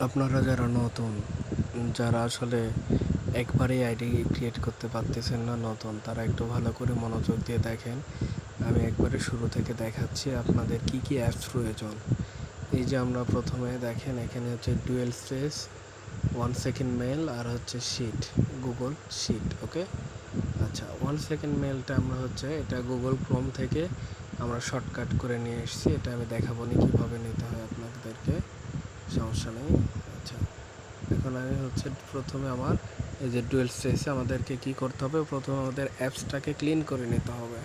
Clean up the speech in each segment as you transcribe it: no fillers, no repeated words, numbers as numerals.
আপনারা যারা নতুন, যারা আসলে একবারেই আইডি ক্রিয়েট করতে পারতেছেন না নতুন, তারা একটু ভালো করে মনোযোগ দিয়ে দেখেন। আমি একবারে শুরু থেকে দেখাচ্ছি আপনাদের কি কি অ্যাপস প্রয়োজন। এই যে আমরা প্রথমে দেখেন এখানে হচ্ছে ডুয়েল স্পেস, 1 সেকেন্ড মেল আর হচ্ছে শিট, গুগল শিট। ওকে, আচ্ছা, 1 সেকেন্ড মেলটা আমরা হচ্ছে এটা গুগল ক্রোম থেকে আমরা শর্টকাট করে নিয়ে এসেছি। এটা আমি দেখাবো নি কীভাবে নিতে হয় আপনাদেরকে, সমস্যা নেই। আচ্ছা, এখন আমি হচ্ছে প্রথমে আমার এই যে ডুয়েল স্পেসে আমাদেরকে কি করতে হবে, প্রথমে আমাদের অ্যাপসটাকে ক্লিন করে নিতে হবে।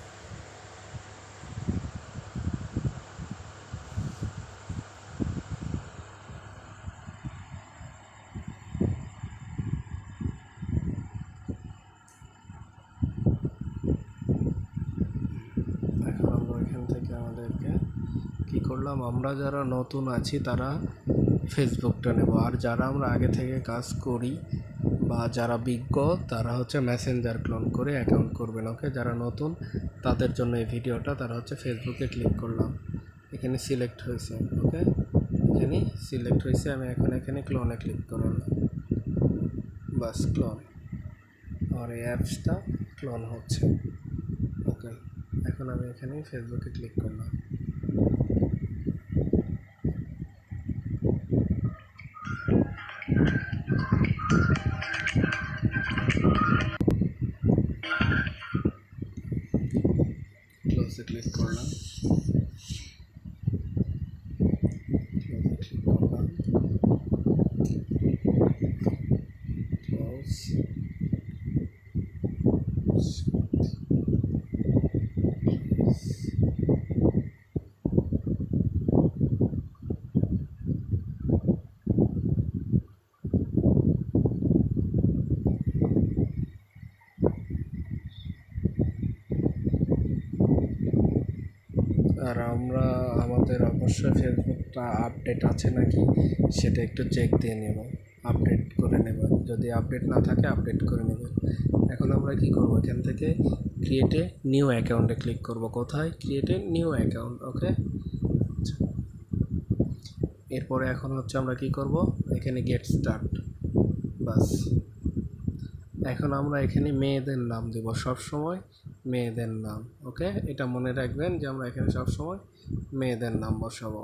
এখন আমরা এখান থেকে আমাদেরকে কি করলাম, আমরা যারা নতুন আছি তারা ফেসবুকটা নেব, আর যারা আমরা আগে থেকে কাজ করি বা যারা বিজ্ঞ তারা হচ্ছে মেসেঞ্জার ক্লোন করে অ্যাকাউন্ট করবেন। ওকে, যারা নতুন তাদের জন্য এই ভিডিওটা, তারা হচ্ছে ফেসবুকে ক্লিক করলাম, এখানে সিলেক্ট হয়েছে। ওকে, এখানে সিলেক্ট হয়েছে, আমি এখন এখানে ক্লোনে ক্লিক করলাম, বাস ক্লোন, আর এই অ্যাপসটা ক্লোন হচ্ছে। ওকে, এখন আমি এখানে ফেসবুকে ক্লিক করলাম। ক্লোজে ক্লিক করলাম, ক্লোজে ক্লিক করলাম, ক্লোজ। আর আমরা আমাদের অবশ্যই ফেসবুকটা আপডেট আছে নাকি সেটা একটু চেক দিয়ে নেব, আপডেট করে নেব, যদি আপডেট না থাকে আপডেট করে নেব। এখন আমরা কি করব, এখান থেকে ক্রিয়েটে নিউ অ্যাকাউন্টে ক্লিক করব। কোথায়? ক্রিয়েটে নিউ অ্যাকাউন্ট। ওকে, এরপরে এখন হচ্ছে আমরা কি করব, এখানে গেট স্টার্ট, বাস। এখন আমরা এখানে মেয়েদের নাম দেব সব সময়, মেয়েদের নাম। ওকে, এটা মনে রাখবেন যে আমরা এখানে সব সময় মেয়েদের নাম বসাবো।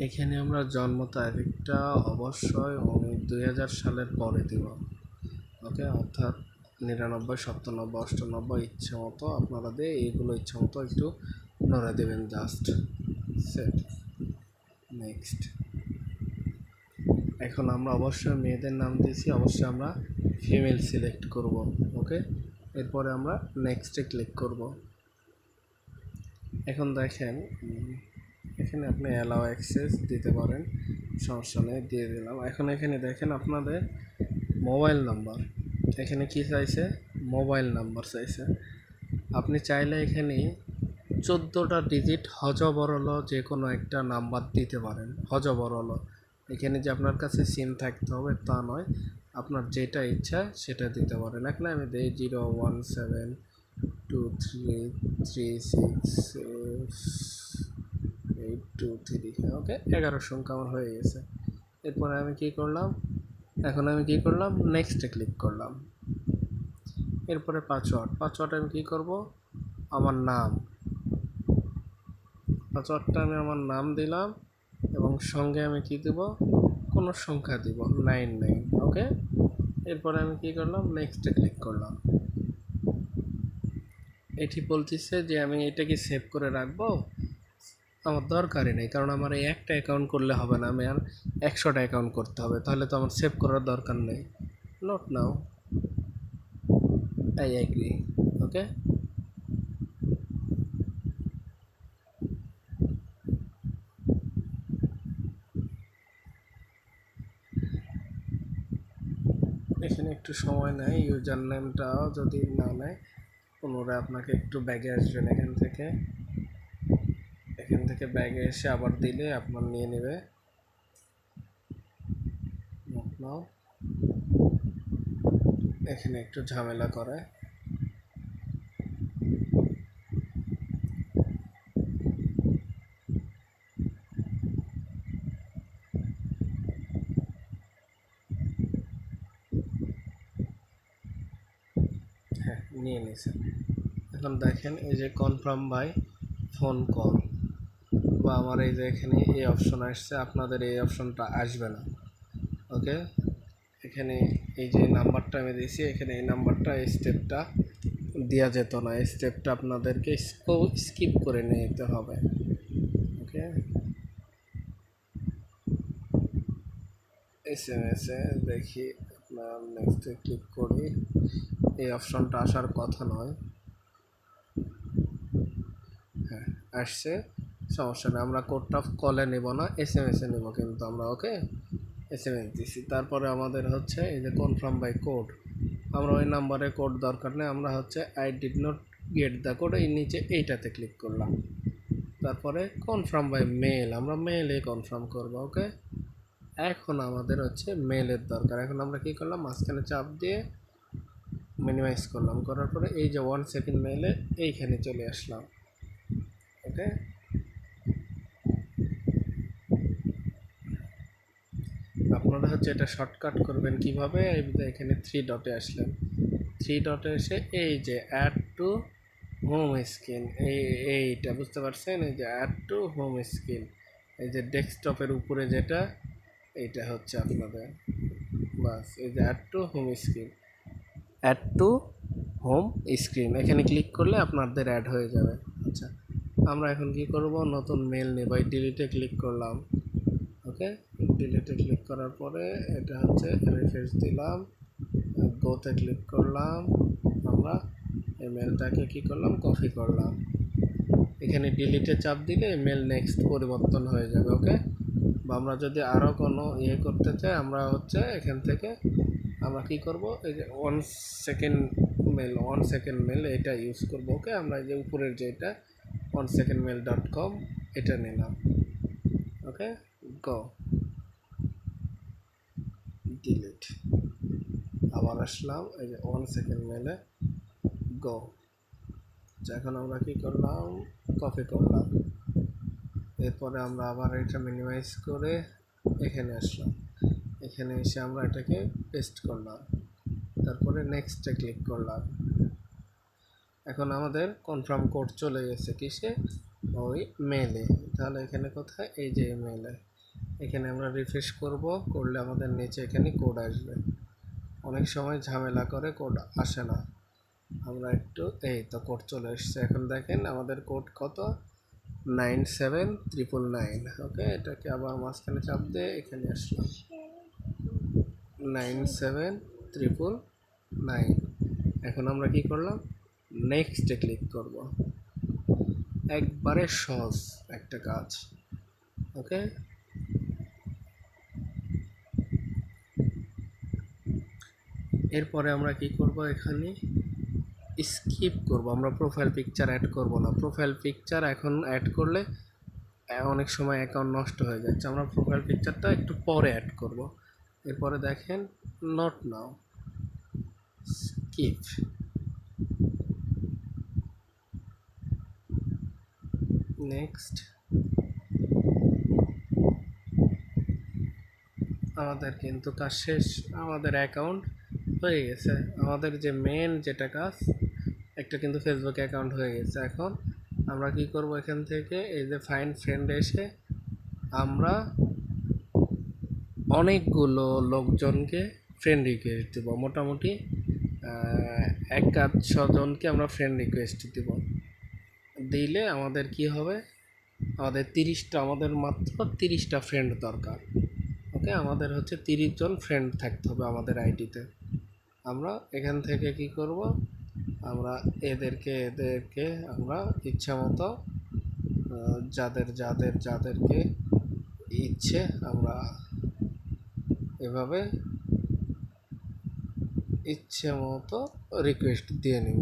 এখানে আমরা জন্ম তারিখটা অবশ্যই 2000 সালের পরে দেব। ওকে, অর্থাৎ 99, 97, 98 ইচ্ছে মতো আপনারা দিয়ে এইগুলো ইচ্ছে মতো একটু নড়ে দেবেন, জাস্ট সেট। নেক্সট, এখন আমরা অবশ্যই মেয়েদের নাম দিয়েছি, অবশ্যই আমরা ফিমেল সিলেক্ট করব। ওকে, এরপরে আমরা নেক্সটে ক্লিক করব। এখন দেখেন এখানে আপনি অ্যালাউ অ্যাক্সেস দিতে পারেন, সমস্যা নেই, দিয়ে দিলাম। এখন এখানে দেখেন আপনাদের মোবাইল নাম্বার, এখানে কি চাইছে, মোবাইল নাম্বার চাইছে। আপনি চাইলে এখানে 14টা ডিজিট হজবরল যে কোনো একটা নাম্বার দিতে পারেন, হজবরল। এখানে যে আপনার কাছে সিম থাকতে হবে তা নয়, আপনার যেটা ইচ্ছা সেটা দিতে পারেন। এখন আমি দিই 017236823। ওকে, 11 সংখ্যা আমার হয়ে গেছে। এরপরে আমি কি করলাম, এখন আমি কি করলাম, নেক্সটে ক্লিক করলাম। এরপরে পাসওয়ার্ড আমি কি করব, আমার নাম, পাসওয়ার্ডটা আমি আমার নাম দিলাম এবং সঙ্গে আমি কি দেব, কোনো সংখ্যা দিব, 99। ওকে, এরপরে আমি কি করলাম, নেক্সটে ক্লিক করলাম। এটি বলতেছে যে আমি এটাকে সেভ করে রাখবো, আমার দরকারই নেই, কারণ আমার এই একটা অ্যাকাউন্ট করলে হবে না, আমি আর 100টা অ্যাকাউন্ট করতে হবে, তাহলে তো আমার সেভ করার দরকার নেই। নোট নাও, আই এগ্রি। ওকে, এখানে একটু সময় নেয়, ইউজার নেমটাও যদি না নেয় পুনরায় আপনাকে একটু ব্যাগে আসবেন এখান থেকে ব্যাগে এসে আবার দিলে আপনার নিয়ে নেবে। নাও, এখানে একটু ঝামেলা করে। হ্যাঁ, নিয়ে নিয়েছেন। এখন দেখেন এই যে কনফার্ম বাই ফোন কল, বা আমার এই যে এখানে এই অপশন আসছে, আপনাদের এই অপশনটা আসবে না। ওকে, এখানে এই যে নাম্বারটা আমি দিয়েছি, এখানে এই নাম্বারটা, এই স্টেপটা দেওয়া যেত না, এই স্টেপটা আপনাদেরকে স্কিপ করে নিতে হবে। ওকে, SMS এ দেখি আপনার নেক্সটে ক্লিক করি, এই অপশনটা আসার কথা নয়। হ্যাঁ, আসছে, সমস্যা নেই, আমরা কোডটা কলে নেব না, SMS এ নেব কিন্তু আমরা। ওকে, SMS দিছি, তারপরে আমাদের হচ্ছে এই যে কনফার্ম বাই কোড, আমরা ওই নাম্বারে কোড দরকার নেই, আমরা হচ্ছে I did not get the code, এই নিচে এইটাতে ক্লিক করলাম। তারপরে কনফার্ম বাই মেল, আমরা মেলে কনফার্ম করব। ওকে, এখন আমাদের হচ্ছে মেলের দরকার। এখন আমরা কি করলাম, মাঝখানে চাপ দিয়ে মিনিমাইজ করলাম, করার পরে এই যে 1 সেকেন্ড মেলে এইখানে চলে আসলাম। ওকে, আপনারা হচ্ছে এটা শর্টকাট করবেন কিভাবে, এখানে 3 ডটে আসলেন, 3 ডটে এসে এই যে অ্যাড টু হোম স্ক্রিন, এইটা বুঝতে পারছেন, এই যে অ্যাড টু হোম স্ক্রিন, এই যে ডেস্কটপের উপরে যেটা, এইটা হচ্ছে আপনাদের, বাস এই যে add to home screen, add to home screen, এখানে ক্লিক করলে আপনাদের অ্যাড হয়ে যাবে। আচ্ছা, আমরা এখন কি করব, নতুন মেল নেব, এই ডিলিটে ক্লিক করলাম। ওকে, ডিলিটে ক্লিক করার পরে এটা হচ্ছে রিফ্রেশ দিলাম, গোতে ক্লিক করলাম, আমরা এই মেলটাকে কী করলাম, কপি করলাম, এখানে ডিলিটে চাপ দিলে মেল নেক্সট পরিবর্তন হয়ে যাবে। ওকে, বা আমরা যদি আরও কোনো করতে চাই, আমরা হচ্ছে এখান থেকে আমরা কি করব, এই যে 1 সেকেন্ড মেল এটা ইউজ করব। ওকে, আমরা এই যে উপরের যেটা onesecondmail.com এটা নিলাম। ওকে, গো, ডিলিট, আবার আসলাম এই যে 1 সেকেন্ড মেলে, গো। এখন আমরা কি করলাম, কপি করলাম, এরপরে আমরা আবার এটা মিনিমাইজ করে এখানে আসলাম, এখানে এসে আমরা এটাকে পেস্ট করলাম, তারপরে নেক্সটে ক্লিক করলাম। এখন আমাদের কনফার্ম কোড চলে গেছে কিসে, ওই মেলে। তাহলে এখানে কোথায়, এই যে মেলে, এখানে আমরা রিফ্রেশ করলে আমাদের নিচে এখানে কোড আসবে। অনেক সময় ঝামেলা করে কোড আসে না, আমরা একটু, এই তো কোড চলে এসছে। এখন দেখেন আমাদের কোড কত, 97999। ওকে, এটাকে আবার মাঝখানে চাপ দিয়ে এখানে আসলাম, 97999। এখন আমরা কি করলাম, নেক্সটে ক্লিক করব, একবারে সহজ একটা কাজ। ওকে, এরপরে আমরা কি করব, এখানে স্কিপ করব, আমরা প্রোফাইল পিকচার অ্যাড করব না। প্রোফাইল পিকচার এখন অ্যাড করলে অনেক সময় অ্যাকাউন্ট নষ্ট হয়ে যাচ্ছে, আমরা প্রোফাইল পিকচারটা একটু পরে অ্যাড করব। এরপরে দেখেন নট নাও, স্কিপ, নেক্সট। আমাদের কিন্তু কাজ শেষ, আমাদের অ্যাকাউন্ট হয়ে গেছে, আমাদের যে মেন যেটা কাজ, একটা কিন্তু ফেসবুক অ্যাকাউন্ট হয়ে গেছে। এখন আমরা কি করব, এখান থেকে এই যে ফাইন্ড ফ্রেন্ড এসে আমরা অনেকগুলো লোকজনকে ফ্রেন্ড রিকোয়েস্ট দেব, মোটামুটি 1-100 জনকে আমরা ফ্রেন্ড রিকোয়েস্ট দেব। দিলে আমাদের কি হবে, আমাদের মাত্র 30টা ফ্রেন্ড দরকার। ওকে, আমাদের হচ্ছে 30 জন ফ্রেন্ড থাকতে হবে আমাদের আইডিতে। আমরা এখান থেকে কি করব, আমরা এদেরকে আমরা ইচ্ছা মতো যাদেরকে ইচ্ছে আমরা এভাবে ইচ্ছে মতো রিকোয়েস্ট দিয়ে নিব,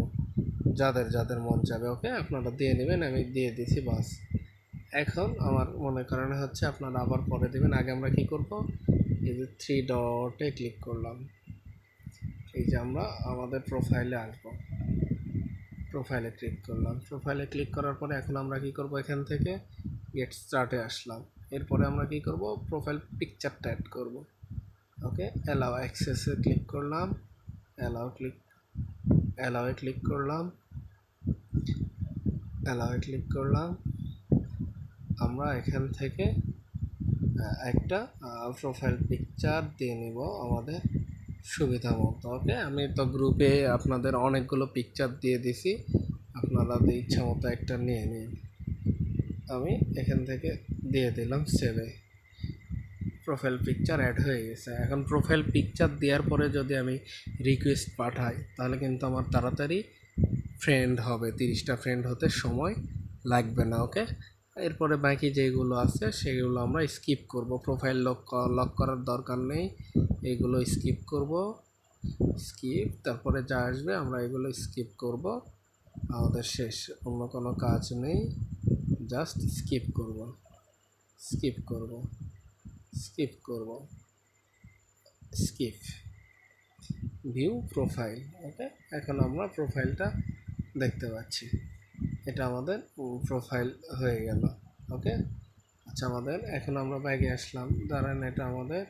যাদের যাদের মন যাবে। ওকে, আপনারা দিয়ে নেবেন, আমি দিয়ে দিছি বাস। এখন আমার মনে করেন হচ্ছে আপনারা আবার পরে দেবেন। আগে আমরা কি করব, এই যে থ্রি ডটে ক্লিক করলাম, এই যে আমরা আমাদের প্রোফাইলে আসবো, প্রোফাইলে ক্লিক করলাম। প্রোফাইলে ক্লিক করার পরে এখন আমরা কি করব, এখান থেকে গেট স্টার্টে আসলাম। এরপরে আমরা কি করব, প্রোফাইল পিকচারটা অ্যাড করব। ওকে, অ্যালাউ অ্যাক্সেসে ক্লিক করলাম, অ্যালাউয়ে ক্লিক করলাম, অ্যালাউয়ে ক্লিক করলাম। আমরা এখান থেকে একটা প্রোফাইল পিকচার দিয়ে নিব আমাদের সুবিধা মতো। ওকে, আমি তো গ্রুপে আপনাদের অনেকগুলো পিকচার দিয়ে দিছি, আপনারা ইচ্ছা মতো একটা নিয়ে নিন। আমি এখান থেকে দিয়ে দিলাম সেভে। প্রোফাইল পিকচার অ্যাড হয়ে গেছে। এখন প্রোফাইল পিকচার দেওয়ার পরে যদি আমি রিকোয়েস্ট পাঠাই, তাহলে কিন্তু আমার তাড়াতাড়ি ফ্রেন্ড হবে, 30টা ফ্রেন্ড হতে সময় লাগবে না। ওকে, এরপরে বাকি যেগুলো আছে সেগুলো আমরা স্কিপ করব। প্রোফাইল লক করার দরকার নেই, এইগুলো স্কিপ করব। স্কিপ, তারপরে যা আসবে আমরা এগুলো স্কিপ করব। আমাদের শেষ, অন্য কোনো কাজ নেই, জাস্ট স্কিপ করব, স্কিপ করব, স্কিপ করব, স্কিপ। View profile. ওকে, এখন আমরা প্রোফাইলটা দেখতে পাচ্ছি, এটা আমাদের প্রোফাইল হয়ে গেল। ওকে, আচ্ছা, আমাদের এখন আমরা ব্যাগে আসলাম, ধরেন এটা আমাদের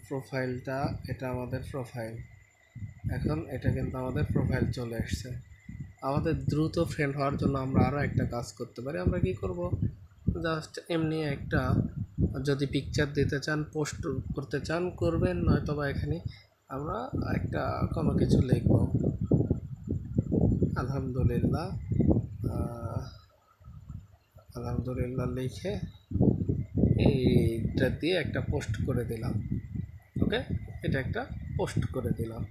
প্রোফাইলটা, এটা আমাদের প্রোফাইল। এখন এটা কিন্তু আমাদের প্রোফাইল চলে আসছে। আমাদের দ্রুত ফ্রেন্ড হওয়ার জন্য আমরা আরও একটা কাজ করতে পারি। আমরা কি করব, জাস্ট এমনি একটা, যদি পিকচার দিতে চান, পোস্ট করতে চান করবেন, নয়তো বা এখানে আমরা একটা কোনো কিছু লিখব, আলহামদুলিল্লাহ, আলহামদুলিল্লাহ লিখে এইটা দিয়ে একটা পোস্ট করে দিলাম। ওকে, এটা একটা পোস্ট করে দিলাম।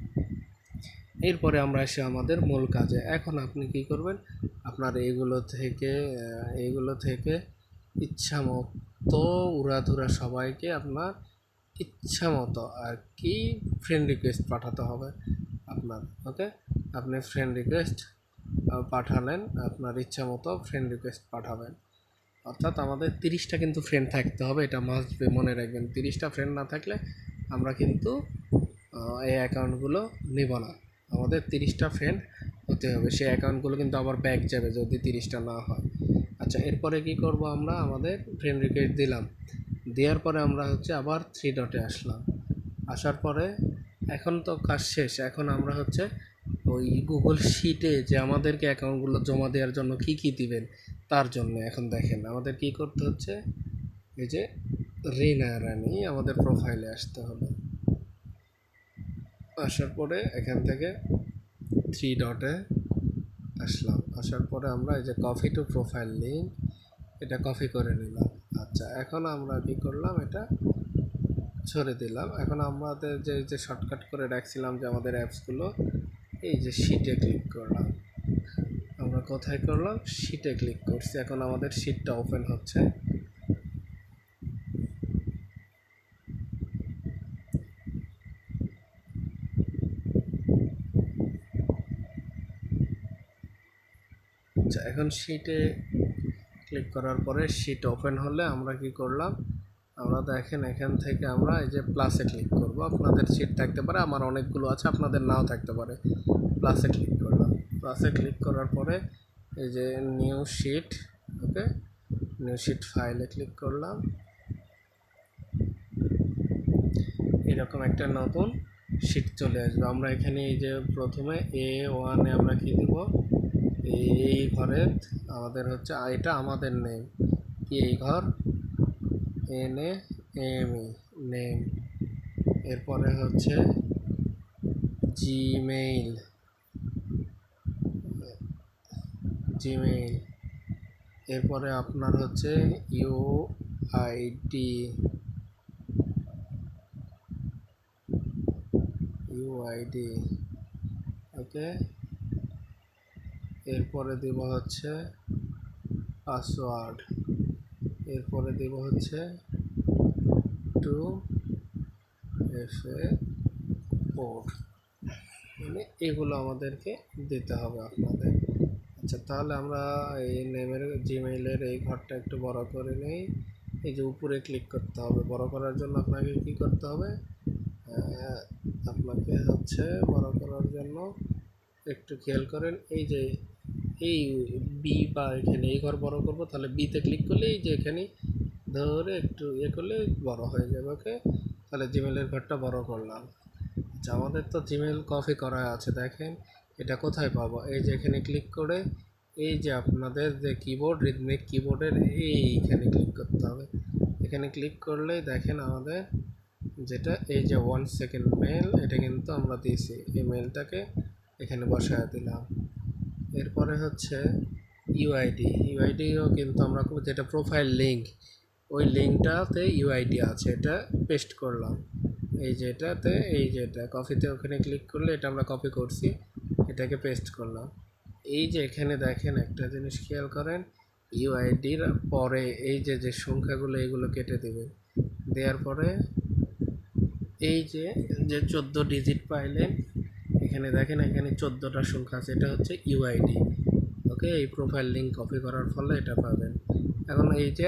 এরপরে আমরা এসে আমাদের মূল কাজে। এখন আপনি কি করবেন, আপনার এইগুলো থেকে ইচ্ছা মতো উড়াধুরা সবাইকে আপনার ইচ্ছা মতো আর কি ফ্রেন্ড রিকোয়েস্ট পাঠাতে হবে আপনার। ওকে, আপনি ফ্রেন্ড রিকোয়েস্ট পাঠালেন, আপনার ইচ্ছা মতো ফ্রেন্ড রিকোয়েস্ট পাঠাবেন। অর্থাৎ আমাদের 30টা কিন্তু ফ্রেন্ড থাকতে হবে, এটা মাস্ট বি, মনে রাখবেন। 30টা ফ্রেন্ড না থাকলে আমরা কিন্তু এই অ্যাকাউন্টগুলো নিব না। আমাদের 30টা ফ্রেন্ড হতে হবে, সেই অ্যাকাউন্টগুলো কিন্তু আবার ব্যাক যাবে যদি 30টা না হয়। আচ্ছা, এরপরে কি করব, আমরা আমাদের ফ্রেন্ড রিকোয়েস্ট দিলাম, দেওয়ার পরে আমরা হচ্ছে আবার থ্রি ডটে আসলাম। আসার পরে এখন তো কাজ শেষ। এখন আমরা হচ্ছে ওই গুগল শিটে যে আমাদেরকে অ্যাকাউন্টগুলো জমা দেওয়ার জন্য কি কি দিবেন, তার জন্য এখন দেখেন আমাদের কি করতে হচ্ছে, এই যে রিনা রানী আমাদের প্রোফাইলে আসতে হবে। আসার পরে এখান থেকে থ্রি ডটে আসলাম। আসার পরে আমরা এই যে কপি টু প্রোফাইল লিঙ্ক, এটা কপি করে নিলাম। আচ্ছা, এখন আমরা কি করলাম, এটা ছড়ে দিলাম। এখন আমাদের যে শর্টকাট করে রাখছিলাম যে আমাদের অ্যাপসগুলো, এই যে শিটে ক্লিক করলাম। আমরা কোথায় করলাম, শিটে ক্লিক করছি। এখন আমাদের শিটটা ওপেন হচ্ছে। আচ্ছা, এখন শিটে ক্লিক করার পরে শিট ওপেন হলে আমরা কি করলাম, আমরা দেখেন এখান থেকে আমরা এই যে প্লাসে ক্লিক করব। আপনাদের শিট থাকতে পারে, আমার অনেকগুলো আছে, আপনাদের নাও থাকতে পারে। প্লাসে ক্লিক করলাম। প্লাসে ক্লিক করার পরে এই যে নিউ শিট, ওকে, নিউ শিট ফাইলে ক্লিক করলাম। এরকম একটা নতুন শিট চলে আসবে। আমরা এখানে এই যে প্রথমে A1-এ আমরা কি দেব, এই ঘরের আমাদের হচ্ছে, এটা আমাদের নেম কি, এই ঘর NAME নেম। এরপরে হচ্ছে জিমেইল, জিমেইল। এরপরে আপনার হচ্ছে ইউআইডি, ইউআইডি, ওকে। এরপরে দেব হচ্ছে পাসওয়ার্ড, এরপরে দেব হচ্ছে 2FA কোড। মানে এগুলো আমাদেরকে দিতে হবে আপনাদের। আচ্ছা, তাহলে আমরা এই নেমের জিমেইলের এই ঘরটা একটু বড় করে নেই। এই যে উপরে ক্লিক করতে হবে, বড় করার জন্য আপনাকে কি করতে হবে, আপনাকে হচ্ছে বড় করার জন্য একটু খেয়াল করেন, এই যে এই বি বা এখানে এই ঘর বড় করব, তাহলে বিতে ক্লিক করলে এই যে এখানে ধরে একটু ইয়ে করলে বড় হয়ে যাবে। ওকে, তাহলে জিমেলের ঘরটা বড় করলাম। আচ্ছা, আমাদের তো জিমেল কপি করা আছে, দেখেন এটা কোথায় পাবো, এই যে এখানে ক্লিক করে এই যে আপনাদের যে কিবোর্ড, রিদমিক কিবোর্ডের এইখানে ক্লিক করতে হবে। এখানে ক্লিক করলেই দেখেন আমাদের যেটা এই যে 1 সেকেন্ড মেল, এটা কিন্তু আমরা দিয়েছি, এই মেলটাকে এখানে বসায় দিলাম। এরপরে হচ্ছে ইউআইডি, ইউআইডিও কিন্তু আমরা যেটা প্রোফাইল লিঙ্ক, ওই লিঙ্কটাতে ইউআইডি আছে, এটা পেস্ট করলাম। এই যে এটাতে, এই যে এটা কপিতে ওখানে ক্লিক করলে এটা আমরা কপি করছি, এটাকে পেস্ট করলাম। এই যে এখানে দেখেন একটা জিনিস খেয়াল করেন, ইউআইডির পরে এই যে যে সংখ্যাগুলো এগুলো কেটে দেবেন, দেওয়ার পরে এই যে যে 14 ডিজিট পাইলেন, এখানে দেখেন এখানে 14টা সংখ্যা আছে, এটা হচ্ছে ইউআইডি। ওকে, এই প্রোফাইল লিঙ্ক কপি করার ফলে এটা পাবেন। এখন এই যে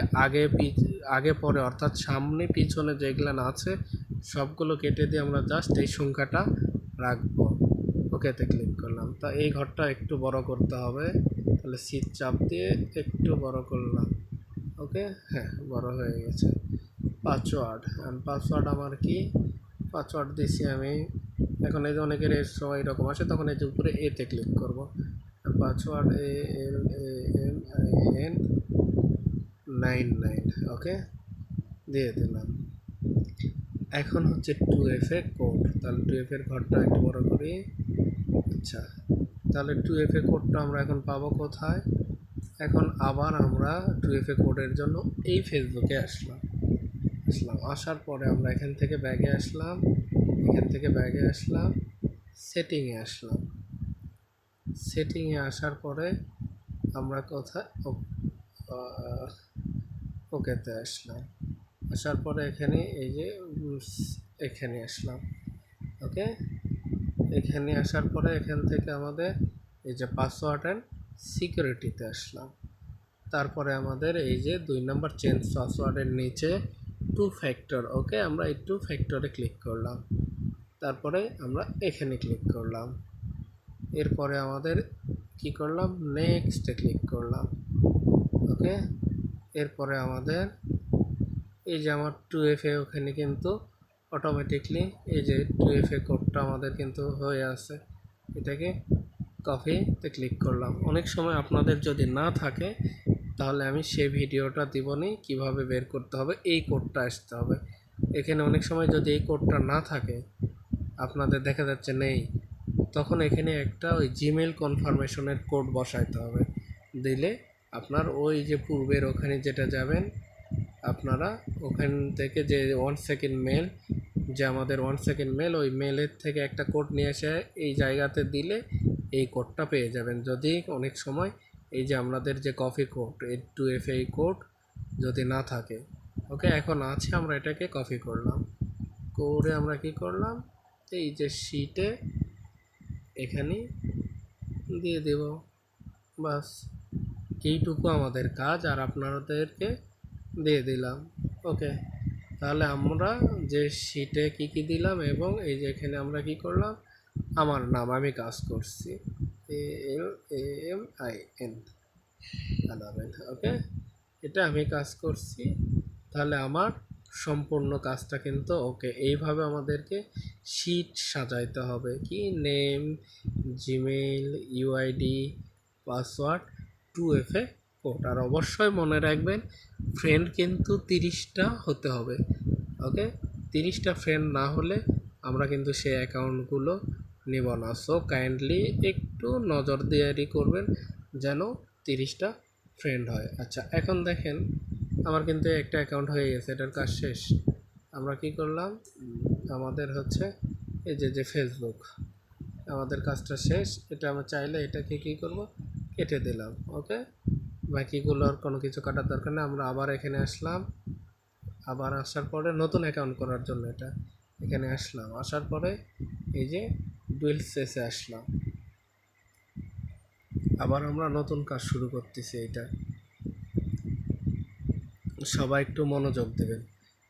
আগে পরে অর্থাৎ সামনে পিছনে যেগুলো আছে সবগুলো কেটে দিয়ে আমরা জাস্ট এই সংখ্যাটা রাখবো। ওকেতে ক্লিক করলাম। তা এই ঘরটা একটু বড় করতে হবে, তাহলে সিট চাপ দিয়ে একটু বড় করলাম। ওকে, হ্যাঁ, বড় হয়ে গেছে। পাসওয়ার্ড, পাসওয়ার্ড আমার কি, পাসওয়ার্ড দিছি আমি। এখন এই যে অনেকের এর সময় এরকম আসে, তখন এই যে উপরে এতে ক্লিক করব। Password ALAMN99। ওকে, দিয়ে দিলাম। এখন হচ্ছে 2FA কোড, তাহলে 2FA এর ঘরটা একটু বড় করি। আচ্ছা, তাহলে 2FA কোডটা আমরা এখন পাবো কোথায়, এখন আবার আমরা 2FA কোডের জন্য এই ফেসবুকে আসলাম। আসার পরে আমরা এখান থেকে ব্যাগে আসলাম, সেটিংয়ে আসলাম। সেটিংয়ে আসার পরে আমরা কোথায়, ওকেতে আসলাম। আসার পরে এখানে এই যে এখানে আসলাম। ওকে, এখানে আসার পরে এখান থেকে আমাদের এই যে পাসওয়ার্ড অ্যান্ড সিকিউরিটিতে আসলাম। তারপরে আমাদের এই যে 2 নম্বর চেঞ্জ পাসওয়ার্ডের নিচে 2 ফ্যাক্টর, ওকে, আমরা এই 2 ফ্যাক্টরে ক্লিক করলাম। তারপরে আমরা এখানে ক্লিক করলাম। এরপরে আমাদের কি করলাম, নেক্সটে ক্লিক করলাম। ওকে, এরপরে আমাদের এই যে আমার 2FA ওখানে কিন্তু অটোমেটিকলি এই যে 2FA কোডটা আমাদের কিন্তু হয়ে আছে, এটাকে কপিতে ক্লিক করলাম। অনেক সময় আপনাদের যদি না থাকে তাহলে আমি সেই ভিডিওটা দিবনি কিভাবে বের করতে হবে, এই কোডটা আসতে হবে এখানে। অনেক সময় যদি এই কোডটা না থাকে, আপনাদের দেখা যাচ্ছে নেই, তখন এখানে একটা ওই জিমেল কনফার্মেশনের কোড বসাইতে হবে, দিলে আপনার ওই যে পূর্বের ওখানে যেটা যাবেন আপনারা, ওখান থেকে যে 1 সেকেন্ড মেল, যে আমাদের 1 সেকেন্ড মেল, ওই মেলের থেকে একটা কোড নিয়ে এসে এই জায়গাতে দিলে এই কোডটা পেয়ে যাবেন। যদি অনেক সময় এই যে আমাদের যে কপি কোড, এই 2FA কোড যদি না থাকে, ওকে, এখন আছে, আমরা এটাকে কপি করলাম, করে আমরা কি করলাম, এই যে শিটে এখানে দিয়ে দেব, বাস এইটুকু আমাদের কাজ, আর আপনাদেরকে দিয়ে দিলাম। ওকে, তাহলে আমরা যে শিটে কি কি দিলাম এবং এই যে এখানে আমরা কি করলাম, আমার নাম, আমি কাজ করছি ALAMIN আলামেন। ওকে, এটা আমি কাজ করছি, তাহলে আমার সম্পূর্ণ কাজটা কিন্তু ওকে। এইভাবে আমাদেরকে শিট সাজাইতে হবে, কি name, Gmail, UID, password, 2FA code. আর অবশ্যই মনে রাখবেন ফ্রেন্ড কিন্তু 30টা হতে হবে। ওকে, 30টা ফ্রেন্ড না হলে আমরা কিন্তু সেই অ্যাকাউন্টগুলো নেব না। সো কাইন্ডলি একটু নজর দিয়ারি করবেন যেন 30টা ফ্রেন্ড হয়। আচ্ছা, এখন দেখেন আমার কিন্তু একটা অ্যাকাউন্ট হয়ে গেছে, এটার কাজ শেষ। আমরা কি করলাম, আমাদের হচ্ছে এই যে যে ফেসবুক, আমাদের কাজটা শেষ। এটা আমরা চাইলে এটাকে কী করব, কেটে দিলাম। ওকে, বাকিগুলোর কোনো কিছু কাটার দরকার নেই। আমরা আবার এখানে আসলাম, আবার আসার পরে নতুন অ্যাকাউন্ট করার জন্য এটা এখানে আসলাম, আসার পরে এই যে বিল্ড শেষে আসলাম। আবার আমরা নতুন কাজ শুরু করতেছি। এটা সবাই একটু মনোযোগ দেবেন।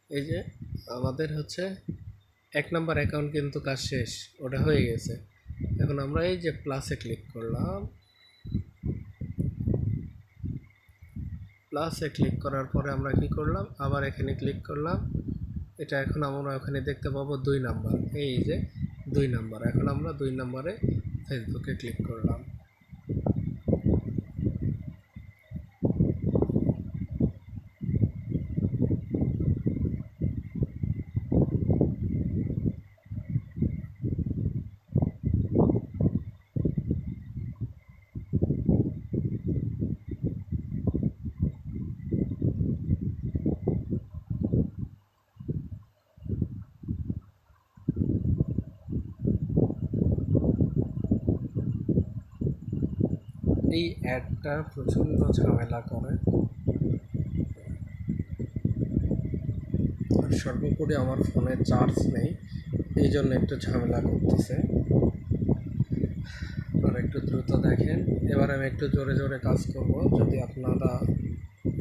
এই যে আমাদের হচ্ছে 1 নাম্বার অ্যাকাউন্ট কিন্তু কাজ শেষ, ওটা হয়ে গেছে। এখন আমরা এই যে প্লাসে ক্লিক করলাম, প্লাসে ক্লিক করার পরে আমরা কি করলাম, আবার এখানে ক্লিক করলাম। এটা এখন আমরা ওখানে দেখতে পাবো 2 নাম্বার, এই যে 2 নাম্বার। এখন আমরা 2 নাম্বারে ফেসবুকে ক্লিক করলাম। এই অ্যাডটা প্রচণ্ড ঝামেলা করে, আর সর্বোপরি আমার ফোনে চার্জ নেই, এই জন্য একটু ঝামেলা করতেছে। আপনারা একটু দ্রুত দেখেন। এবার আমি একটু জোরে জোরে কাজ করব, যদি আপনারা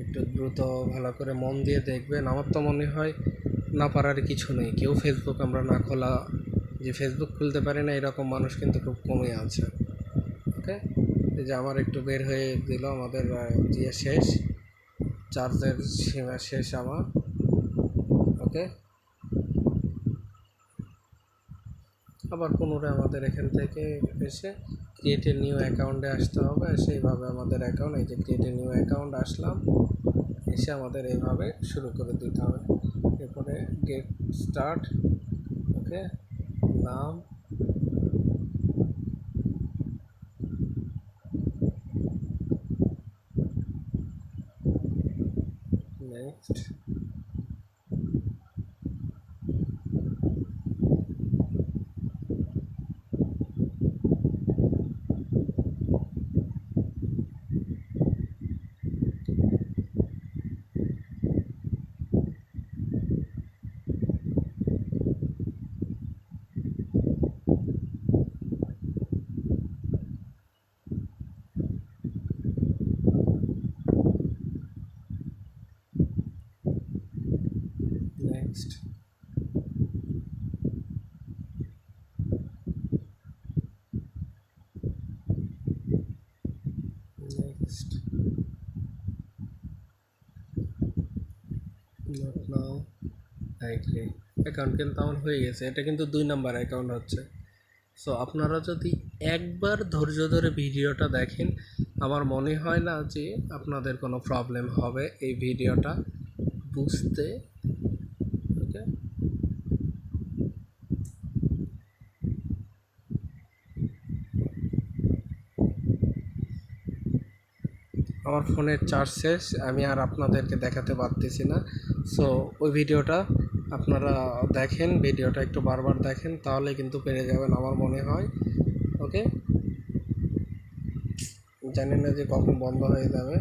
একটু দ্রুত ভালো করে মন দিয়ে দেখবেন। আমার তো মনে হয় না পারার কিছু নেই, কেউ ফেসবুক আমরা না খোলা, যে ফেসবুক খুলতে পারি না এরকম মানুষ কিন্তু খুব কমই আছে। ওকে, এই যে আমার একটু বের হয়ে দিল, আমাদের দিয়ে শেষ, চার্জের সীমা শেষ আমার। ওকে, আবার পুনরায় আমাদের এখান থেকে এসে ক্রিয়েট এ নিউ অ্যাকাউন্টে আসতে হবে। সেইভাবে আমাদের অ্যাকাউন্ট, এই যে ক্রিয়েট এ নিউ অ্যাকাউন্ট আসলাম, এসে আমাদের এইভাবে শুরু করে দিতে হবে। এরপরে গেট স্টার্ট, ওকে, নাম, next, next, next, not now, agree. Account কিন্তু আমার হয়ে গেছে। এটা কিন্তু 2 নাম্বার অ্যাকাউন্ট হচ্ছে। সো আপনারা যদি একবার ধৈর্য ধরে ভিডিওটা দেখেন, আমার মনে হয় না যে আপনাদের কোনো প্রবলেম হবে এই ভিডিওটা বুঝতে। ওকে, আমার ফোনের চার্জ শেষ, আমি আর আপনাদেরকে দেখাতে পারতেছি না। সো ওই ভিডিওটা আপনারা দেখেন, ভিডিওটা একটু বারবার দেখেন, তাহলে কিন্তু পেরে যাবেন আমার মনে হয়। ওকে, জানি না যে কখন বন্ধ হয়ে যাবে।